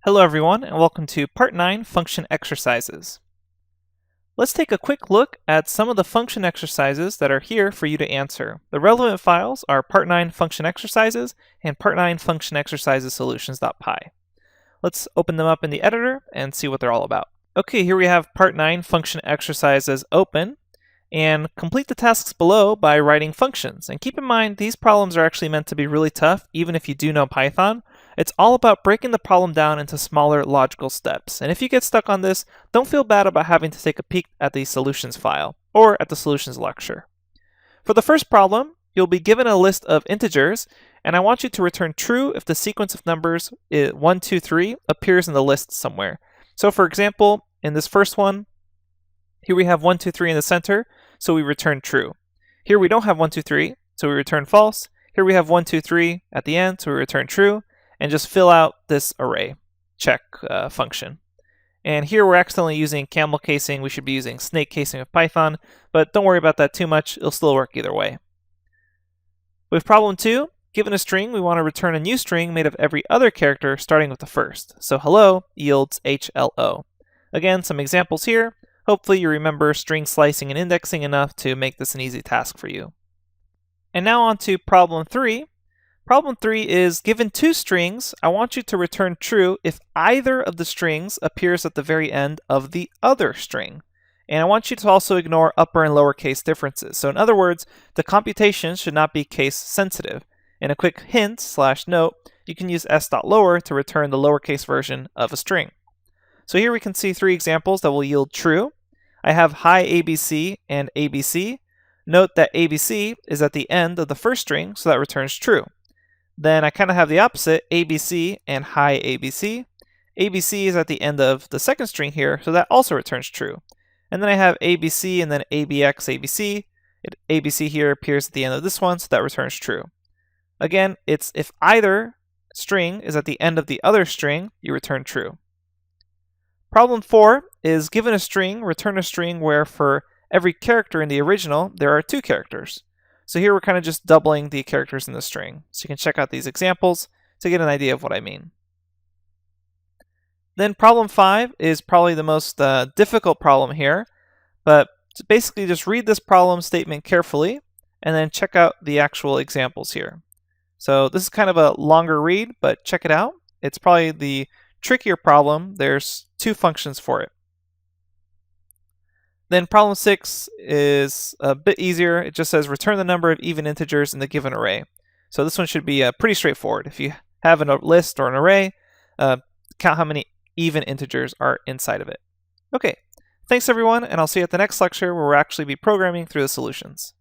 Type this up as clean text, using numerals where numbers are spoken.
Hello everyone, and welcome to Part 9 Function Exercises. Let's take a quick look at some of the function exercises that are here for you to answer. The relevant files are Part 9 Function Exercises and Part 9 Function Exercises Solutions.py. Let's open them up in the editor and see what they're all about. Okay, here we have Part 9 Function Exercises open, and complete the tasks below by writing functions. And keep in mind, these problems are actually meant to be really tough, even if you do know Python. It's all about breaking the problem down into smaller logical steps. And if you get stuck on this, don't feel bad about having to take a peek at the solutions file or at the solutions lecture. For the first problem, you'll be given a list of integers, and I want you to return true if the sequence of numbers 1, 2, 3 appears in the list somewhere. So for example, in this first one, here we have 1, 2, 3 in the center, so we return true. Here we don't have 1, 2, 3, so we return false. Here we have 1, 2, 3 at the end, so we return true. And just fill out this array check function. And here we're accidentally using camel casing. We should be using snake casing with Python, but don't worry about that too much. It'll still work either way. With problem 2, given a string, we want to return a new string made of every other character starting with the first. So hello yields HLO. Again, some examples here. Hopefully you remember string slicing and indexing enough to make this an easy task for you. And now on to problem 3. Problem 3 is, given two strings, I want you to return true if either of the strings appears at the very end of the other string. And I want you to also ignore upper and lower case differences. So in other words, the computation should not be case sensitive. And a quick hint / note, you can use s.lower to return the lowercase version of a string. So here we can see 3 examples that will yield true. I have hi ABC and ABC. Note that ABC is at the end of the first string, so that returns true. Then I kind of have the opposite, ABC and hi ABC. ABC is at the end of the second string here, so that also returns true. And then I have ABC and then ABX ABC. ABC here appears at the end of this one, so that returns true. Again, it's if either string is at the end of the other string, you return true. Problem 4 is, given a string, return a string where for every character in the original, there are 2 characters. So here we're kind of just doubling the characters in the string. So you can check out these examples to get an idea of what I mean. Then problem 5 is probably the most difficult problem here, but basically just read this problem statement carefully and then check out the actual examples here. So this is kind of a longer read, but check it out. It's probably the trickier problem. There's 2 functions for it. Then problem 6 is a bit easier. It just says return the number of even integers in the given array. So this one should be pretty straightforward. If you have a list or an array, count how many even integers are inside of it. Okay, thanks everyone, and I'll see you at the next lecture where we'll actually be programming through the solutions.